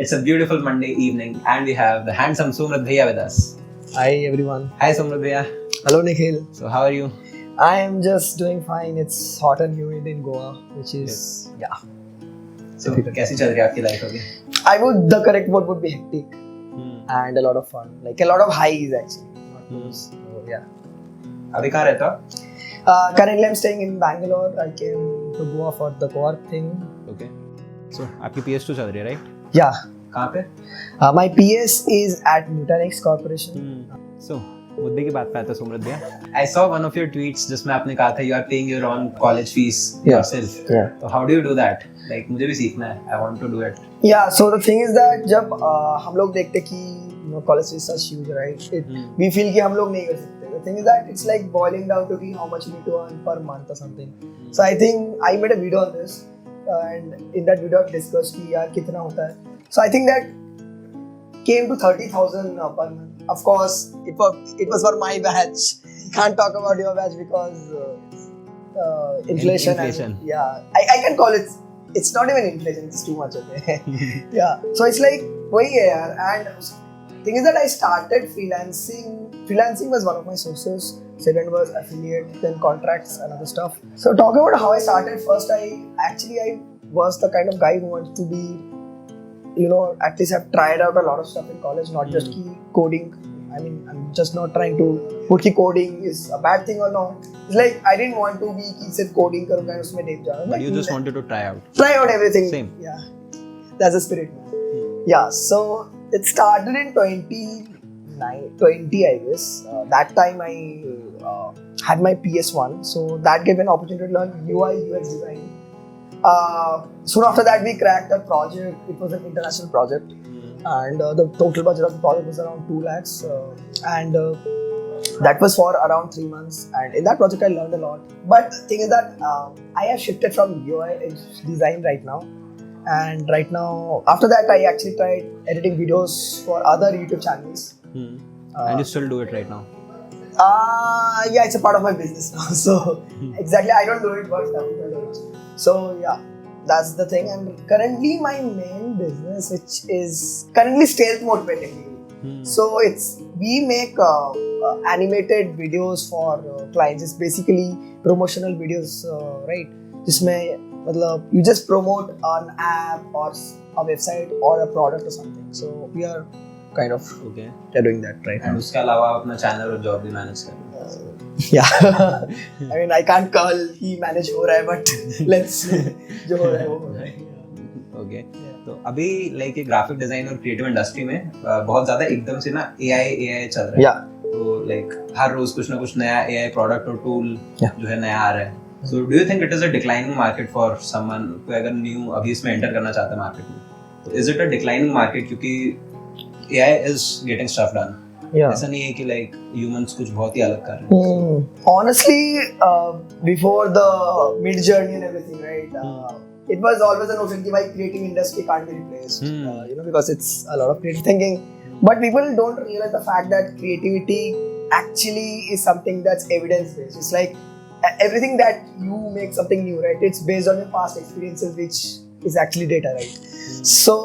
It's a beautiful Monday evening and we have the handsome Somrat Bhaiya with us. Hi everyone. Hi Somrat Bhaiya. Hello Nikhil. So how are you? I am just doing fine. It's hot and humid in Goa, which is So कैसी चल रही है आपकी life अभी? the correct word would be hectic and a lot of fun. Like a lot of highs actually. Not lows. So, yeah. अभी कहाँ रहते हो आप? Currently I'm staying in Bangalore. I came to Goa for the co-op thing. Okay. So आपकी PS2 चल रही है right? Yeah. कहाँ पे? My PS is at Nutanix Corporation. So मुद्दे की बात पे आते हैं सोमरत भैया. I saw one of your tweets जिसमें आपने कहा था you are paying your own college fees yourself. Yeah. So how do you do that? Like मुझे भी सीखना है. I want to do it. Yeah. So the thing is that जब हम लोग देखते कि college fees are huge, right? We feel कि हम लोग नहीं कर सकते. The thing is that it's like boiling down to how much you need to earn per month or something. So I think I made a video on this, and in that video I discussed कि यार कितना होता है. So I think that came to 30,000 per month. Of course, it was for my batch. Can't talk about your batch because inflation. Inflation. I can call it. It's not even inflation. It's too much. Okay. Yeah. So it's like वही है यार. And thing is that I started freelancing. Freelancing was one of my sources. Second was affiliate, then contracts and other stuff. So talking about how I started, first I was the kind of guy who wanted to be, at least I've tried out a lot of stuff in college, not just coding. I mean, I'm just not trying to put कि coding is a bad thing or not. It's like I didn't want to be कि सिर्फ coding करूँगा और उसमें deep जाऊँगा. But you just wanted to try out. Try out everything. Same. Yeah, that's the spirit. Yeah, so it started in 20 I guess. That time I had my PS1, so that gave an opportunity to learn UI UX design. Soon after that we cracked a project. It was an international project, and the total budget of the project was around 2 lakhs, and that was for around 3 months. And in that project I learned a lot. But the thing is that I have shifted from UI design right now. And right now, after that, I actually tried editing videos for other YouTube channels. And you still do it right now? Yeah, it's a part of my business now. So exactly, I don't do it, but people do it. So yeah, that's the thing. And currently, my main business, which is currently stealth mode basically. So we make animated videos for clients. It's basically promotional videos, right? जिसमें मतलब you just promote an app or a website or a product or something. So we are kind of doing that right now. And उसके अलावा अपना channel और job भी manage कर रहे हैं. Yeah. I mean, I can't call he manage हो रहा है, but let's जो हो रहा है वो हो रहा है. Okay. तो अभी लाइक ग्राफिक डिजाइन और क्रिएटिव इंडस्ट्री में बहुत ज्यादा एकदम से ना AI चल रहा है. तो लाइक हर रोज कुछ ना कुछ नया AI प्रोडक्ट और टूल जो है नया आ रहा है. So do you think it is a declining market for someone कोई अगर new अभी इसमें enter करना चाहता है market में? तो is it a declining market क्योंकि AI is getting stuff done? ऐसा नहीं है कि like humans कुछ बहुत ही अलग कर रहे हैं. Honestly, before the mid journey and everything, right? It was always a notion that creative industry can't be replaced, because it's a lot of creative thinking. But people don't realize the fact that creativity actually is something that's evidence based. It's like everything that you make something new, right? It's based on your past experiences, which is actually data, right? So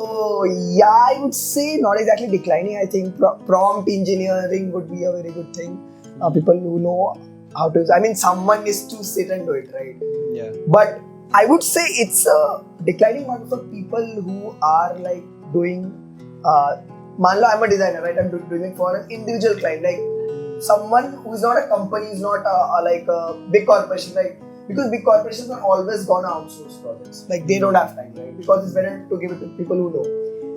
yeah, I would say not exactly declining. I think prompt engineering would be a very good thing. People who know how to, I mean, someone is to sit and do it, right? Yeah. But I would say it's a declining market for people who are like doing, मान लो I'm a designer, right? I'm doing it for an individual client, like someone who is not a company, is not like a big corporation, right? Because big corporations are always gonna outsource projects. Like they don't have time, right? Because it's better to give it to people who know.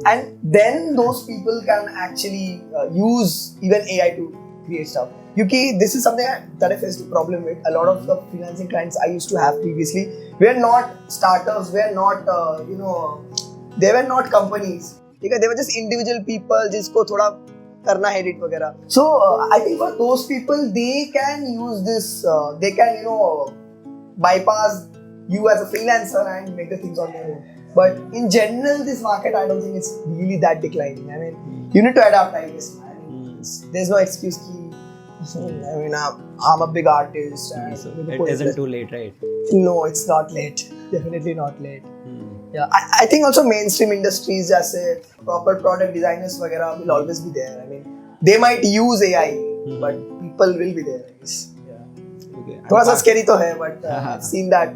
And then those people can actually use even AI to create stuff. Because this is something that I faced a problem with. A lot of the freelancing clients I used to have previously were not startups, were not, they were not companies. They were just individual people जिसको थोड़ा करना है edit वगैरह. So I think for those people, they can use this. They can bypass you as a freelancer and make the things on their own. But in general, this market, I don't think it's really that declining. I mean, you need to adapt, I guess. I mean, there's no excuse. I mean, I'm a big artist. And so it isn't too late, right? No, it's not late. Definitely not late. Yeah, I think also mainstream industries as a proper product designers वगैरह will always be there. I mean, they might use AI, but people will be there. I guess. Yeah. Okay. थोड़ा सा scary तो है, but I've seen that.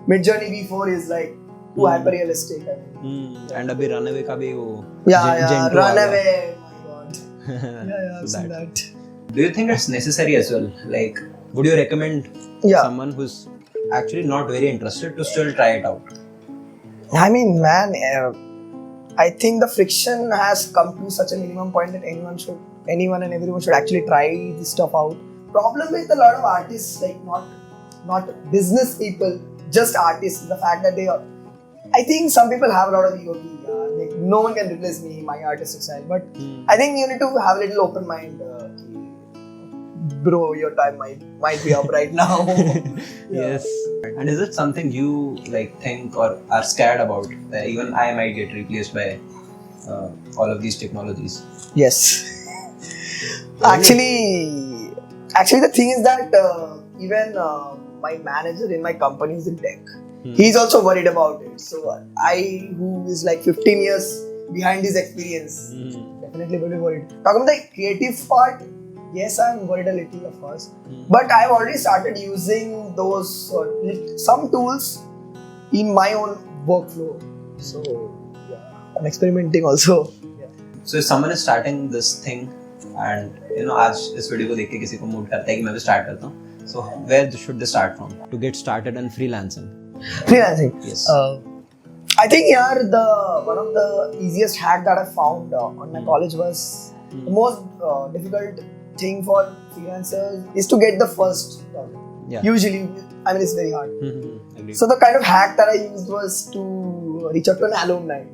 Mid-Journey V4 is like too hyper realistic. I mean. And अभी Runaway का भी वो. Yeah, Runaway. My God. Yeah, I've seen that. Do you think it's necessary as well? Like, would you recommend someone who's actually not very interested to still try it out? I mean, man, I think the friction has come to such a minimum point that anyone and everyone should actually try this stuff out. Problem with a lot of artists, like not business people, just artists, the fact that I think some people have a lot of ego. Like, no one can replace me, my artistic style. But I think you need to have a little open mind. Bro, your time might be up right now. Yes. And is it something you like think or are scared about? That even I might get replaced by all of these technologies. Yes. Actually, the thing is that even my manager in my company is in tech. He's also worried about it. So I, who is like 15 years behind his experience, definitely will be worried. Talking about the creative part, yes, I'm worried a little, of course. But I've already started using those some tools in my own workflow. So yeah, I'm experimenting also. Yeah. So if someone is starting this thing and आज इस video को देख के किसी को mood करता है कि मैं भी स्टार्ट करता हूँ, so where should they start from to get started in freelancing? Freelancing. Yes. I think one of the easiest hack that I found on my college was the most difficult thing for freelancers is to get the first project. Yeah. Usually, I mean, it's very hard. So the kind of hack that I used was to reach out to an alumni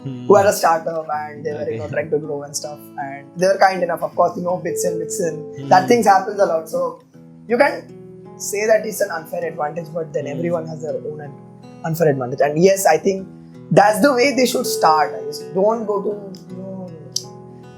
who had a startup and they were trying to grow and stuff, and they were kind enough. Of course, bits in. That things happens a lot. So you can say that it's an unfair advantage, but then everyone has their own unfair advantage. And yes, I think that's the way they should start. I guess don't go to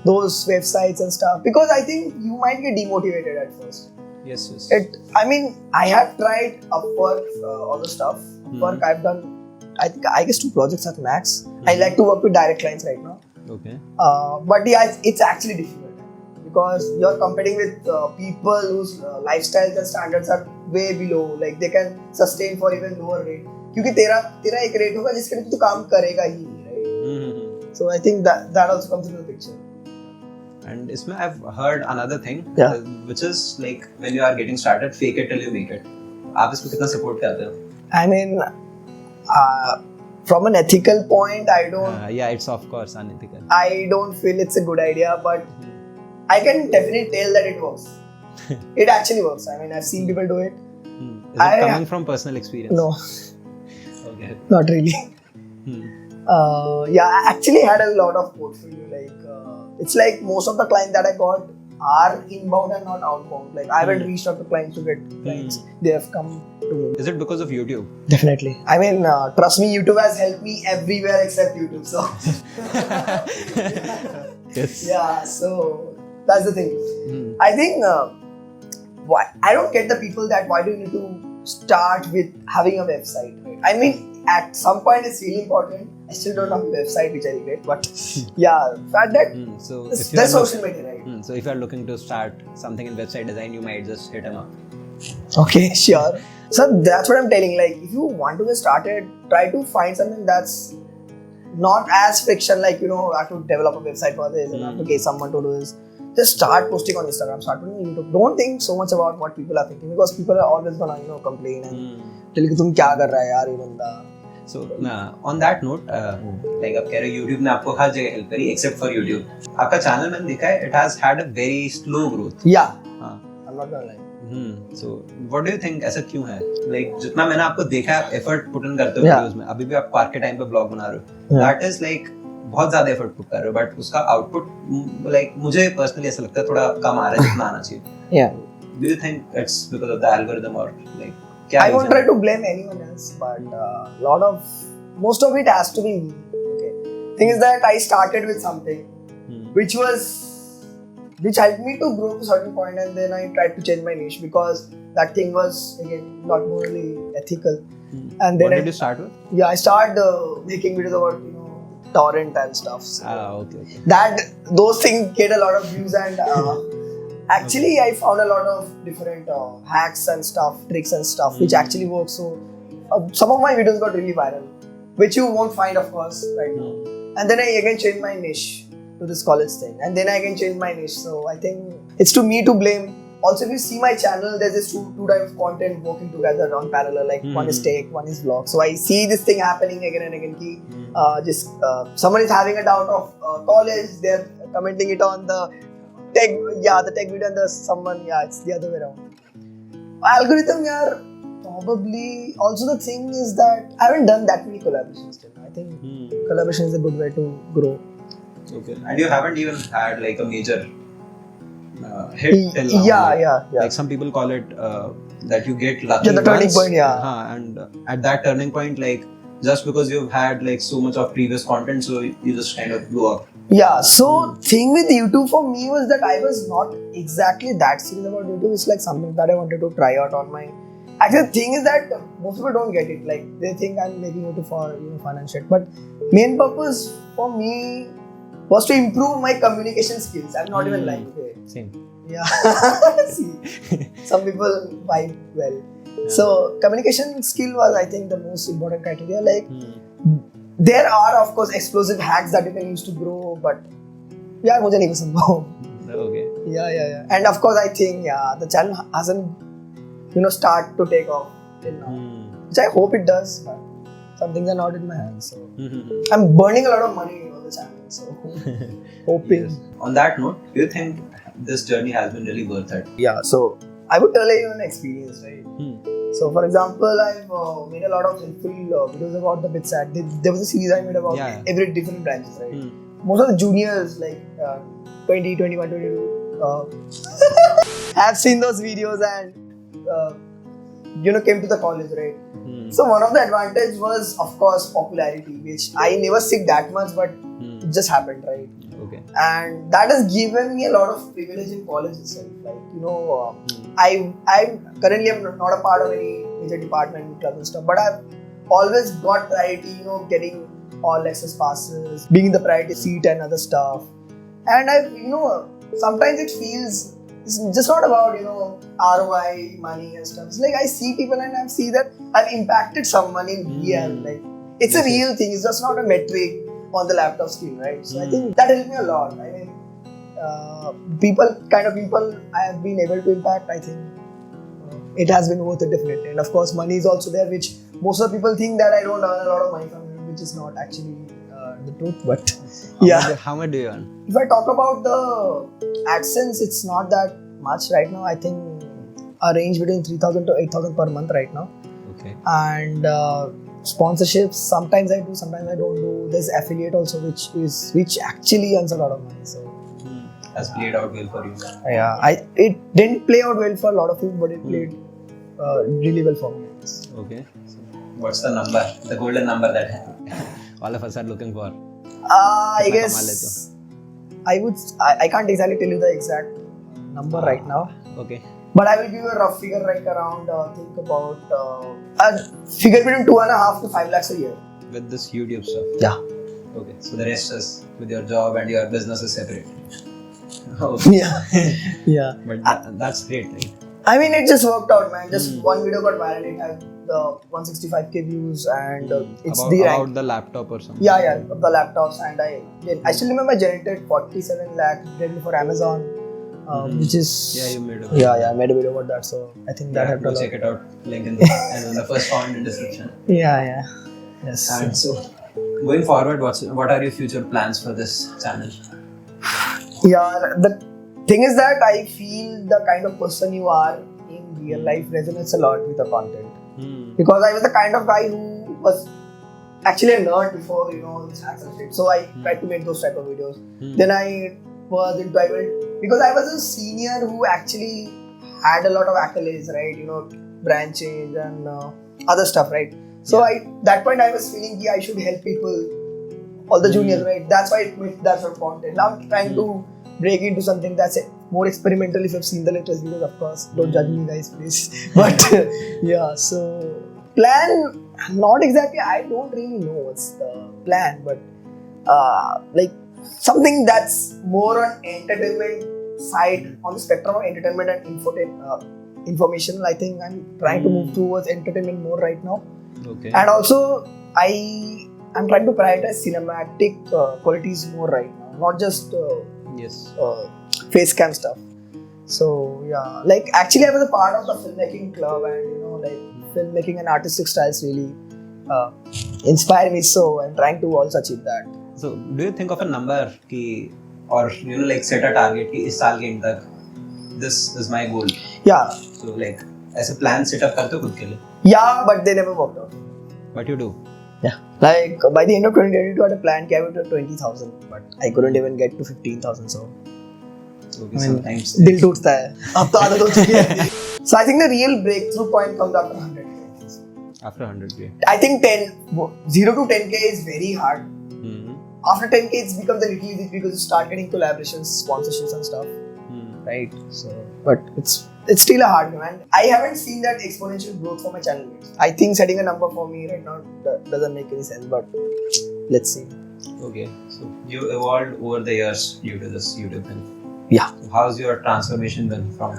those websites and stuff, because I think you might get demotivated at first. Yes. I mean, I have tried Upwork, all the stuff. Upwork, I've done, I guess 2 projects at max. I like to work with direct clients right now. Okay. But yeah, it's actually difficult because you're competing with people whose lifestyles and standards are way below. Like they can sustain for even lower rate. क्योंकि तेरा एक rate होगा जिसके लिए तू काम करेगा ही, right? So I think that also comes into the picture. And isme I've heard another thing, which is like when you are getting started, fake it till you make it. आप इसको कितना support करते हो? I mean, from an ethical point, I don't. Yeah, it's of course unethical. I don't feel it's a good idea, but I can definitely tell that it works. It actually works. I mean, I've seen people do it. Is it coming from personal experience? No. Okay. Not really. Yeah, I actually had a lot of portfolio. Like, it's like most of the clients that I got are inbound and not outbound. Like, I haven't reached out to clients to get clients. They have come to me. Is it because of YouTube? Definitely. I mean, trust me, YouTube has helped me everywhere except YouTube. So. Yes. Yeah, so that's the thing. I think, why I don't get the people that why do you need to start with having a website, right? I mean, at some point it's really important. I still don't have a website, which I regret, but yeah, so that's social media, right? So if you are looking to start something in website design, you might just hit him up. Okay, sure. So that's what I'm telling. Like, if you want to get started, try to find something that's not as friction. Like, I have to develop a website for this and I have to get someone to do this. Just start posting on Instagram, start posting on YouTube. Don't think so much about what people are thinking, because people are always gonna, complain and tell you, "तुम क्या कर रहा है यार ये बंदा." So on that note, like आप कह रहे हो YouTube ने आपको हर जगह help करी except for YouTube. आपका channel मैंने देखा है, it has had a very slow growth. Yeah. I'm not gonna lie. So what do you think, ऐसा क्यों है? Like जितना मैंने आपको देखा है, आप effort put in करते हो videos में. अभी भी आप पार्क के time पे blog बना रहे हो. That is like बहुत ज़्यादा effort put कर रहे हो, but उसका output like मुझे personally ऐसा लगता है थोड़ा कम आ रहा है जितना आना चाहिए. Yeah. Do you think it's because of the algorithm or like? I won't try to blame anyone else, but most of it has to be me. Okay. Thing is that I started with something which was which helped me to grow to a certain point, and then I tried to change my niche because that thing was again not morally ethical. And then what did you start with? Yeah, I started making videos about torrent and stuff. So Okay. Those things get a lot of views, and actually I found a lot of different hacks and stuff, tricks and stuff, which actually work. So some of my videos got really viral, which you won't find, of course, right now. And then I again changed my niche to this college thing, and then I again changed my niche. So I think it's to me to blame. Also, if you see my channel, there's this two types of content working together on parallel. Like one is tech, one is vlog. So I see this thing happening again and again. Someone is having a doubt of college, they're commenting it on the tech, the tech video, and it's the other way around. Algorithm, probably. Also, the thing is that I haven't done that many collaborations still. I think collaboration is a good way to grow. Okay, and you haven't even had like a major hit till now. Yeah. Like some people call it that you get lucky. Yeah, the turning point. And at that turning point, like just because you've had like so much of previous content, so you just kind of blew up. Yeah. So thing with YouTube for me was that I was not exactly that serious about YouTube. It's like something that I wanted to try out on my. Actually, the thing is that most people don't get it. Like they think I'm making YouTube for fun and shit. But main purpose for me was to improve my communication skills. I'm not even lying. Okay. Same. Yeah. See, some people vibe well. Yeah. So communication skill was, I think, the most important criteria. Like there are, of course, explosive hacks that you can use to grow, but मुझे नहीं पसंद वो. Okay. Yeah. And of course, I think the channel hasn't start to take off till now, which I hope it does. But some things are not in my hands, so I'm burning a lot of money on the channel. So hoping. Yes. On that note, do you think this journey has been really worth it? Yeah. So I would tell you an experience, right? So for example, I've made a lot of helpful videos about the BITS act. There was a series I made about every different branches, right? Most of the juniors, like 20, 21, 22, have seen those videos and came to the college, right? So one of the advantage was, of course, popularity, which I never seek that much, but it just happened, right? Okay. And that has given me a lot of privilege in college itself. Like, I currently am not a part of any major department, club and stuff, but I've always got priority, getting all access passes, being in the priority seat and other stuff. And sometimes it feels it's just not about ROI, money and stuff. It's like I see people and I see that I've impacted someone in real. Like it's a real thing. It's just not a metric on the laptop screen, right? So I think that helped me a lot. I mean, people I have been able to impact. I think it has been worth it definitely. And of course, money is also there, which most of the people think that I don't earn a lot of money from it, which is not actually the truth. But how much do you earn? If I talk about the AdSense, it's not that much right now. I think a range between 3,000 to 8,000 per month right now. Okay. And sponsorships, sometimes I do, sometimes I don't do. There's affiliate also, which actually earns a lot of money. So has played out well for you. Yeah, it didn't play out well for a lot of people, but it played really well for me. Okay. So what's the number? The golden number that all of us are looking for? I guess I can't exactly tell you the exact number right now. Okay. But I will give you a rough figure, like around think about a figure between 2.5 to 5 lakhs a year. With this YouTube stuff. Yeah. Okay. So the rest is with your job and your business is separate. Yeah. But that's great, right? I mean, it just worked out, man. Just one video got viral. It had the 165k views, and it's about the laptop or something. Yeah, the laptops, and I still remember I generated 47 lakh directly for Amazon, which is you made a video. I made a video about that. So I think that helped a lot. Check it out. Link in the first comment in the description. Yeah. Yes. And so going forward, what are your future plans for this channel? Yeah, the thing is that I feel the kind of person you are in real life resonates a lot with the content. Because I was the kind of guy who was actually a nerd before, this hacks and shit. So I tried to make those type of videos. Then I was into because I was a senior who actually had a lot of accolades, right? Brand change and other stuff, right? So that point I was feeling I should help people, all the juniors, right? That's why I made that sort of content. Now I'm trying to break into something that's more experimental. If you've seen the latest videos, of course, don't judge me, guys, please. But yeah, so plan, not exactly. I don't really know what's the plan, but like something that's more on entertainment side, on the spectrum of entertainment and information. I think I'm trying to move towards entertainment more right now. Okay. And also I'm trying to prioritize cinematic qualities more right now, not just face cam stuff. So yeah, like actually I was a part of the filmmaking club, and like filmmaking and artistic styles really inspire me. So I'm trying to also achieve that. So do you think of a number ki, or like set a target ki is saal ke end tak this is my goal? Yeah. So like ऐसे plan set up करते हो खुद के लिए? Yeah, but they never worked out. But you do? Yeah. Like by the end of 2022, I had a plan came to 20,000, but I couldn't even get to 15,000. So okay, sometimes दिल टूटता है. अब तो आदत हो चुकी है. So I think the real breakthrough point comes after 100K. After 100K. I think 0 to 10K is very hard. After 10K, it becomes a little easy because you start getting collaborations, sponsorships and stuff. Right? So, but it's still a hard one. And I haven't seen that exponential growth for my channel. I think setting a number for me right now doesn't make any sense, but let's see. Okay, so you evolved over the years due to this YouTube thing. Yeah. So how's your transformation been from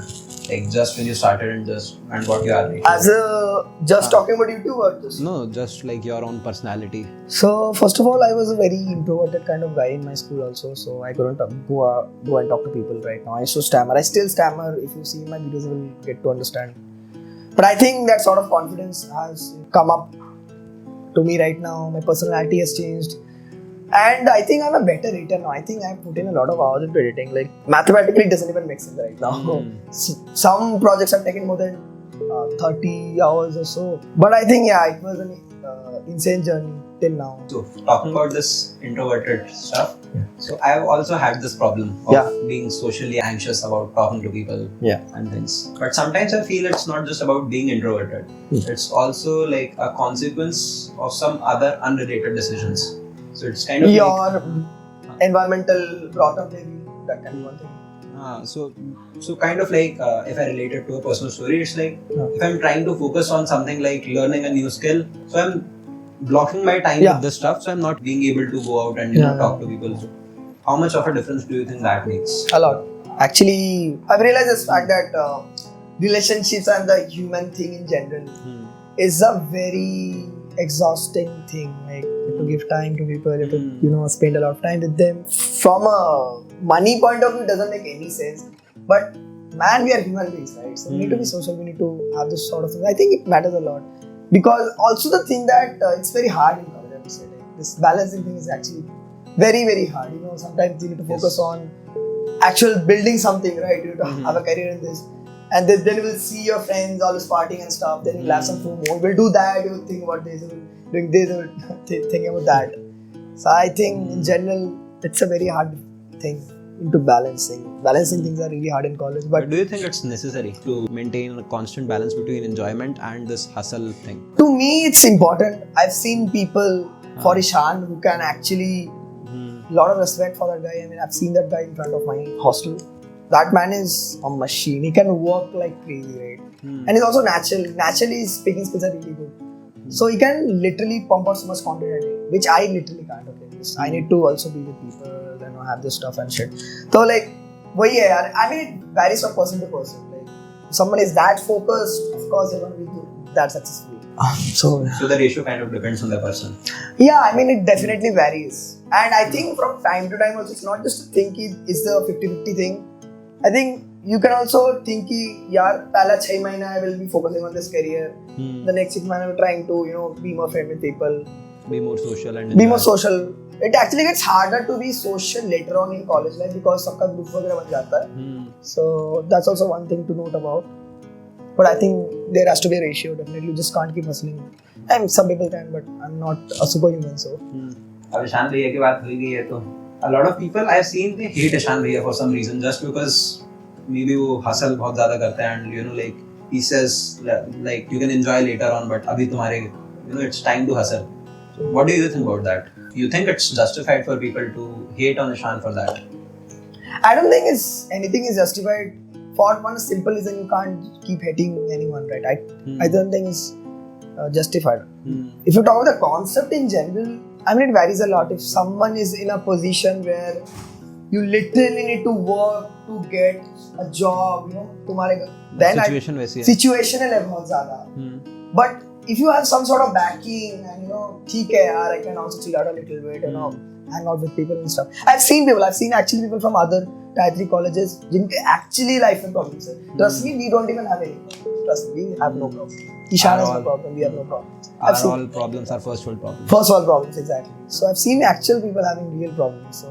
like just when you started and what you are right as a just talking about YouTube or just no, just like your own personality? So first of all, I was a very introverted kind of guy in my school also, so I couldn't go and talk to people right now. I used to stammer. I still stammer. If you see my videos, you will get to understand. But I think that sort of confidence has come up to me right now. My personality has changed. And I think I'm a better editor now. I think I've put in a lot of hours into editing. Like mathematically, it doesn't even make sense right now. Some projects have taken more than 30 hours or so. But I think it was an insane journey till now. So talking about this introverted stuff. So I've also had this problem of being socially anxious about talking to people and things. But sometimes I feel it's not just about being introverted. It's also like a consequence of some other unrelated decisions. So it's kind of your environmental brought up, maybe that kind of one thing. So kind of like if I relate it to a personal story, it's like if I'm trying to focus on something like learning a new skill, so I'm blocking my time with this stuff, so I'm not being able to go out and talk to people. So how much of a difference do you think that makes? A lot. Actually, I've realized this fact that relationships and the human thing in general is a very exhausting thing. Like you have to give time to people, you have to spend a lot of time with them. From a money point of view, it doesn't make any sense. But man, we are human beings, right? So we need to be social, we need to have this sort of thing. I think it matters a lot. Because also the thing that it's very hard in college, I would say. Like, this balancing thing is actually very, very hard. Sometimes you need to focus on actual building something, right? You need to have a career in this. And then you will see your friends always partying and stuff. Then you'll have some FOMO. You will do that, you will think about this, you will doing this, you will think about that. So I think in general, it's a very hard thing into balancing. Balancing things are really hard in college. But do you think it's necessary to maintain a constant balance between enjoyment and this hustle thing? To me, it's important. I've seen people for Ishan who can actually lot of respect for that guy. I mean, I've seen that guy in front of my hostel. That man is a machine. He can work like crazy, right? And he's also natural. Naturally, his speaking skills are really good. So he can literally pump out so much content a day, which I literally can't. Okay, I need to also be with people and have this stuff and shit. So like, I mean, it varies from person to person. Like, if someone is that focused, of course they're going to be that successful. So the ratio kind of depends on the person. Yeah, I mean, it definitely varies. And I think from time to time also, it's not just to think it's the 50-50 thing. I think you can also think pehla 6 months I will be focusing on this career. The next 6 months I will trying to, be more friend with people. Be more social and be more social. It actually gets harder to be social later on in college life because sabka group वगैरह बन जाता है. So that's also one thing to note about. But I think there has to be a ratio. Definitely, you just can't keep hustling. I mean, some people can, but I'm not a superhuman, so. अब ईशान भैया की बात हुई गई है तो a lot of people I've seen they hate Ishan भैया for some reason just because maybe वो hustle बहुत ज़्यादा करता है and like he says like you can enjoy later on but अभी तुम्हारे it's time to hustle. So what do you think about that? You think it's justified for people to hate on Ishan for that? I don't think anything is justified for one simple reason. You can't keep hating anyone, right? I don't think it's justified. If you talk about the concept in general, I mean, it varies a lot. If someone is in a position where you literally need to work to get a job, then situational है बहुत ज़्यादा. But if you have some sort of backing and ठीक है यार, I can also chill out a little bit, hang out with people and stuff. I've seen actually people from other Tier 3 colleges जिनके actually life में problems है. Trust me, we don't even have any. Trust me, we have no problem. Ishan has no problem. We have no problems. All problems are first world problems. First world problems, exactly. So I've seen actual people having real problems. So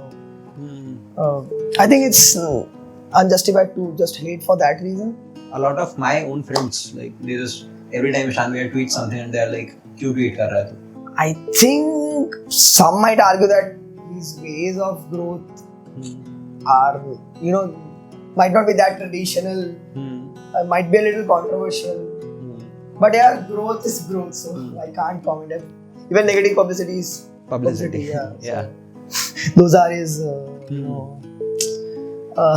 I think it's unjustified to just hate for that reason. A lot of my own friends, like they just every time Ishan Bhaiya tweets something and they're like, "क्यों tweet कर रहा है तू?" I think some might argue that his ways of growth are, might not be that traditional, might be a little controversial. But yeah, growth is growth, so I can't comment it. Even negative publicity is publicity. Yeah. Yeah. So those are his,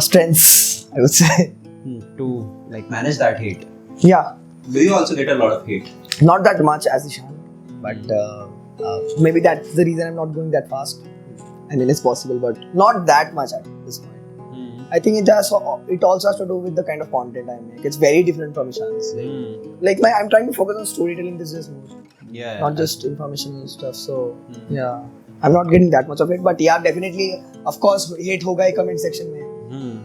strengths, I would say. To like manage that hate. Yeah. Do you also get a lot of hate? Not that much as Ishan, but maybe that's the reason I'm not going that fast. I mean, it's possible, but not that much at this point. I think it also has to do with the kind of content I make. It's very different from Ishan's. I'm trying to focus on storytelling business more. Yeah. Not just informational stuff. So yeah, I'm not getting that much of it. But yeah, definitely, of course, hate होगा ही comment section में.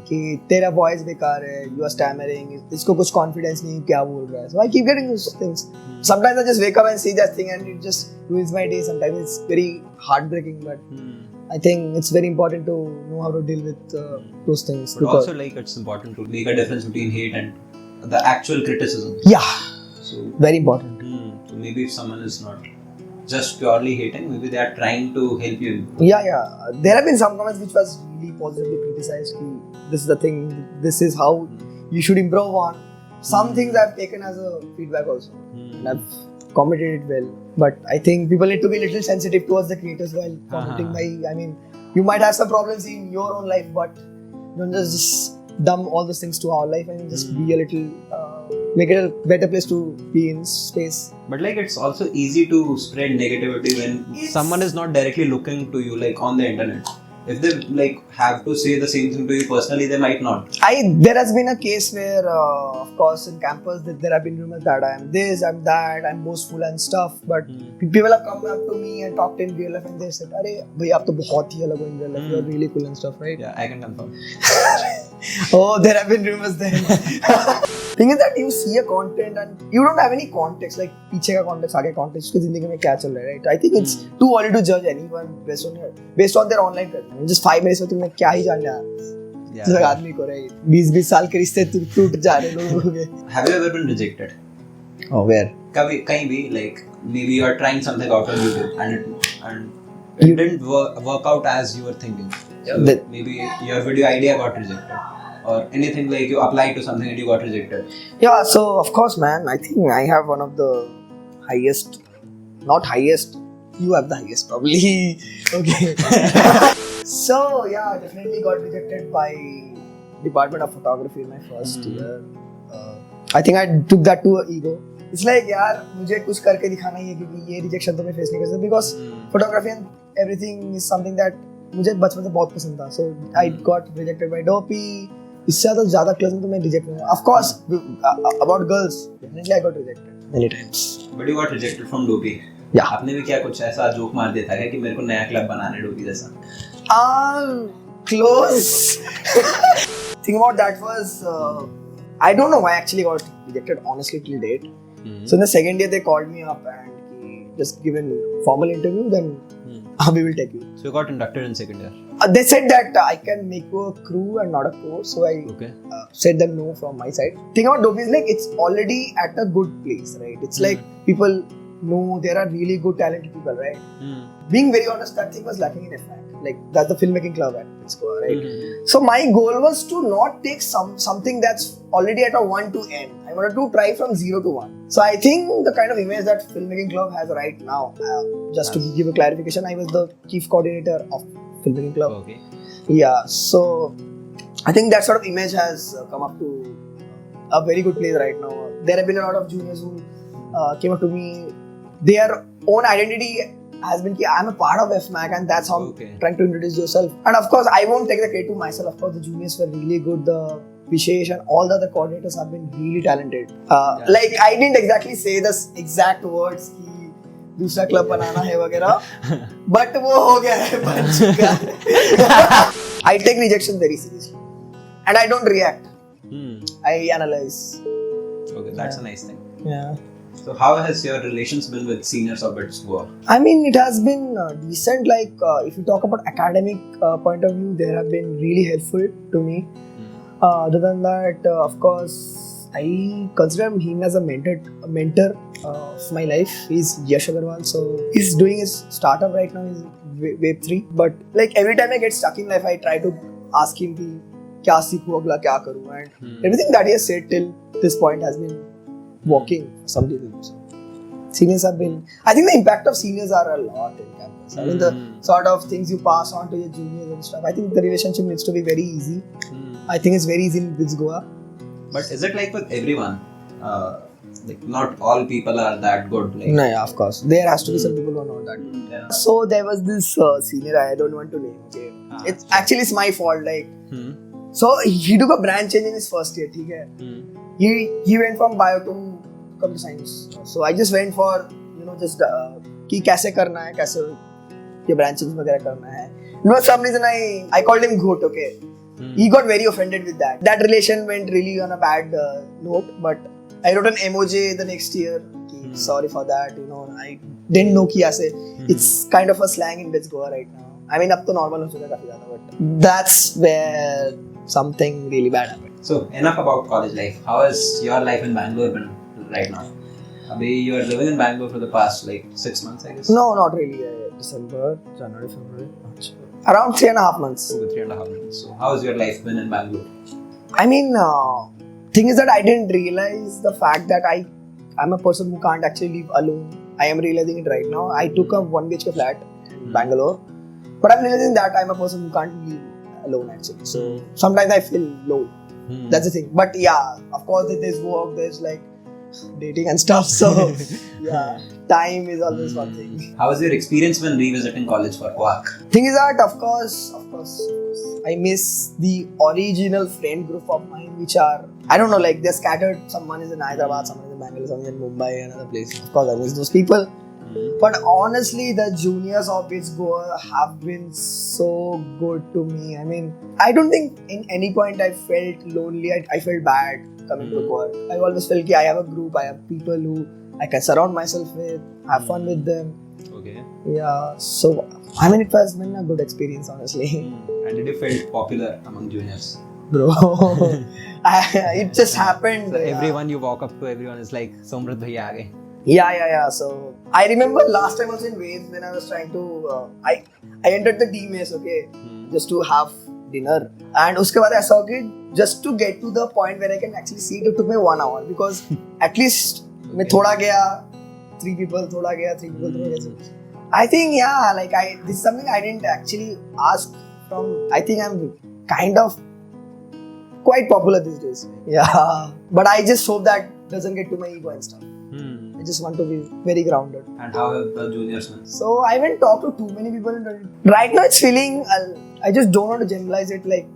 कि तेरा voice बेकार है, you are stammering, इसको कुछ confidence नहीं, क्या बोल रहा है. So I keep getting those things. Sometimes I just wake up and see that thing and it just ruins my day. Sometimes it's very heartbreaking, but I think it's very important to know how to deal with those things. But also, it's important to make a difference between hate and the actual criticism. Yeah. So very important. So maybe if someone is not just purely hating, maybe they are trying to help you. Yeah. There have been some comments which was really positively criticized. This is the thing. This is how you should improve on. Some things I've taken as a feedback also, and I've commented it well. But I think people need to be a little sensitive towards the creators while commenting. I mean, you might have some problems in your own life, but don't just dump all those things to our life and just be a little, make it a better place to be in space. But it's also easy to spread negativity when someone is not directly looking to you, on the internet. If they have to say the same thing to you personally, they might not. There has been a case where, of course, in campus there have been rumors that I am this, I'm that, I'm boastful and stuff. But people have come up to me and talked in real life and they said, "Arey, bhai, aap to bahut hi alag ho in real life. You're really cool and stuff, right?" Yeah, I can confirm. Oh, there have been rumors then. Thing is that you see a content and you don't have any context, like पीछे का context, आगे context, उसकी जिंदगी में क्या चल रहा है, right? I think it's too early to judge anyone based on their online presence. Just 5 minutes में तुमने क्या ही जानना है आदमी को, right? 20 साल के रिश्ते टूट जा रहे लोगों के. Have you ever been rejected? Oh, where? कहीं भी, maybe you are trying something out on YouTube and it didn't work out as you were thinking. So maybe your video idea got rejected. Or anything you applied to something and you got rejected? Yeah, so of course, man, I think I have one of the highest, not highest, you have the highest probably. Okay. So yeah, I definitely got rejected by Department of Photography in my first year. I think I took that to an ego. It's like यार मुझे कुछ करके दिखाना ही है क्योंकि ये rejection तो मैं face नहीं कर सकता because photography and everything is something that मुझे बचपन से बहुत पसंद था. So I got rejected by DoPy. इससे ज़्यादा क्लास में तो मैं रिजेक्ट हुआ. Of course, about girls, definitely I got rejected many times. But you got rejected from DoPy. Yeah. आपने भी क्या कुछ ऐसा जोक मार दिया था कि मेरे को नया क्लब बनाना है DoPy जैसा? Close. Thing about that was, I don't know why I actually got rejected honestly till date. So in the second year they called me up and just given formal interview, then we will take you. So you got inducted in second year? They said that I can make a crew and not a course, so I said them no from my side. Thing about DoPy is it's already at a good place, right? It's like people know there are really good talented people, right? Being very honest, that thing was lacking in FAC. That's the filmmaking club at BITS, right? So my goal was to not take something that's already at a 1 to n. I wanted to try from 0 to 1. So I think the kind of image that filmmaking club has right now, just to give a clarification, I was the chief coordinator of filmmaking club. Okay. Yeah, so I think that sort of image has come up to a very good place right now. There have been a lot of juniors who came up to me. Their own identity has been, I'm a part of FMAC, and that's how I'm trying to introduce yourself. And of course, I won't take the credit to myself. Of course, the juniors were really good. The Vishesh and all the other coordinators have been really talented. Like, I didn't exactly say the exact words कि दूसरा club बनाना है वगैरह, but वो हो गया है, बन चुका है. I take rejection very seriously, and I don't react. I analyze. Okay, that's a nice thing. Yeah. So how has your relations been with seniors of BITS Goa? I mean, it has been decent. Like, if you talk about academic point of view, they have been really helpful to me. Other than that, of course, I consider him as a mentor of my life. He's Yash Agarwal, so he's doing his startup right now. He's Web3. But like every time I get stuck in life, I try to ask him कि क्या सीखूं अगला क्या करूं, and everything that he has said till this point has been working for some reason. So, seniors have been. I think the impact of seniors are a lot in campus. I mean, the sort of things you pass on to your juniors and stuff. I think the relationship needs to be very easy. I think it's very easy in BITS Goa. But is it like with everyone? Like not all people are that good. Like, no, yeah, of course. There has to be some people who are not that good. Yeah. So there was this senior, I don't want to name. Okay, it's actually it's my fault. Like, so he took a brand change in his first year. ठीक है? He went from bio to computer science. So I just went for just कि कैसे करना है, कैसे ये branches वगैरह करना है. For some reason I called him goat. Okay. He got very offended with that. That relation went really on a bad note, but I wrote an emoji the next year. Sorry for that. I didn't know कि ऐसे. It's kind of a slang in BITS Goa right now. I mean, अब तो normal हो चुका है काफी ज़्यादा, but that's where something really bad happened. So enough about college life. How has your life in Bangalore been right now? Abhi, you are living in Bangalore for the past like 6 months, I guess. No, not really. December, January, February, March. Around 3.5 months. Okay, 3.5 months. So how has your life been in Bangalore? I mean, thing is that I didn't realize the fact that I'm a person who can't actually live alone. I am realizing it right now. I took a 1 BHK flat in Bangalore, but I'm realizing that I'm a person who can't live alone actually. So sometimes I feel low. That's the thing. But yeah, of course there's work, there's like dating and stuff. So yeah, time is always one thing. How was your experience when revisiting college for work? Thing is that of course, I miss the original friend group of mine, which are, I don't know, like they're scattered. Someone is in Hyderabad, someone is in Bangalore, someone is in Mumbai, another place. Of course, I miss those people. But honestly, the juniors of BITS Goa have been so good to me. I mean, I don't think in any point I felt lonely. I felt bad coming to work. I always felt that I have a group, I have people who I can surround myself with, have fun with them. Okay. Yeah, so I mean, it has been a good experience, honestly. And did you feel popular among juniors? Bro, it just happened. So everyone you walk up to, everyone is like, Somrat Bhaiya aa gaye. Yeah. So I remember last time I was in Waves when I was trying to, I entered the D mess, okay, just to have dinner. And uske baad aisa ho कि just to get to the point where I can actually see it took me 1 hour because at least मैं थोड़ा गया, 3 people थोड़ा गया, 3 people थोड़ा गया. I think like this is something I didn't actually ask from. I think I'm kind of quite popular these days. Yeah, but I just hope that doesn't get to my ego and stuff. I just want to be very grounded. And how have the juniors been? So I haven't talked to too many people. Right now it's feeling, I just don't want to generalize it, like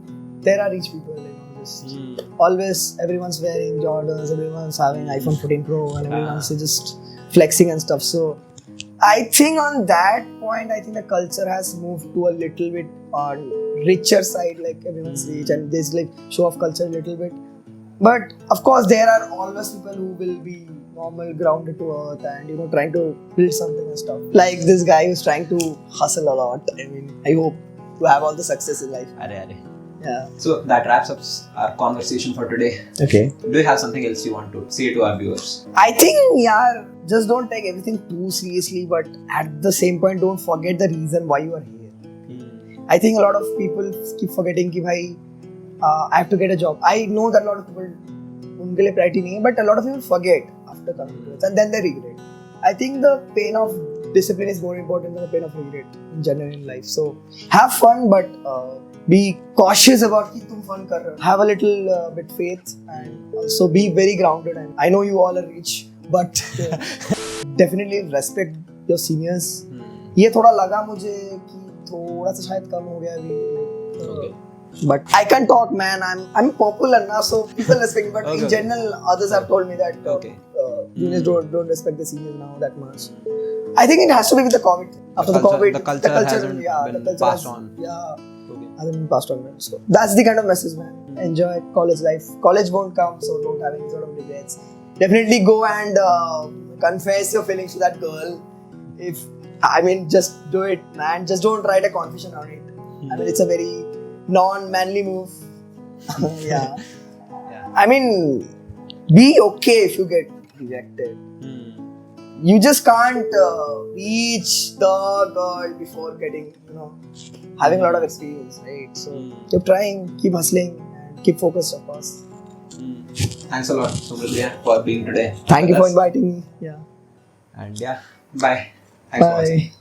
there are rich people, just always everyone's wearing Jordans, everyone's having iPhone 14 Pro and everyone's just flexing and stuff. So I think on that point, I think the culture has moved to a little bit on richer side, like everyone's rich and there's like show off culture a little bit. But of course, there are always people who will be normal, grounded to earth, and trying to build something and stuff. Like this guy who's trying to hustle a lot. I mean, I hope to have all the success in life. Yeah. So that wraps up our conversation for today. Okay. Do you have something else you want to say to our viewers? I think, just don't take everything too seriously, but at the same point, don't forget the reason why you are here. I think a lot of people keep forgetting that I have to get a job. I know that a lot of people, उनके लिए priority नहीं है, but a lot of people forget after coming to it and then they regret. I think the pain of discipline is more important than the pain of regret in general in life. So have fun, but be cautious about कि तुम fun कर रहे हो. Have a little bit faith and also be very grounded. And I know you all are rich, but definitely respect your seniors. ये थोड़ा लगा मुझे कि थोड़ा सा शायद कम हो गया अभी. But I can't talk, man. I'm popular now, so people respect me. But in general, others have told me that juniors don't respect the seniors now that much. I think it has to be with the COVID. After the COVID, the culture hasn't been passed on. Hasn't been passed on. So that's the kind of message, man. Enjoy college life. College won't come, so don't have any sort of regrets. Definitely go and confess your feelings to that girl. Just do it, man. Just don't write a confession on it. I mean, it's a very non-manly move. Yeah. Be okay if you get rejected. You just can't reach the girl before getting, having a lot of experience, right? So keep trying, keep hustling, and keep focused, of course. Thanks a lot, Somrat Bhaiya, for being today. Thank you for inviting me. Yeah. And yeah, bye. Thanks Bye. for watching.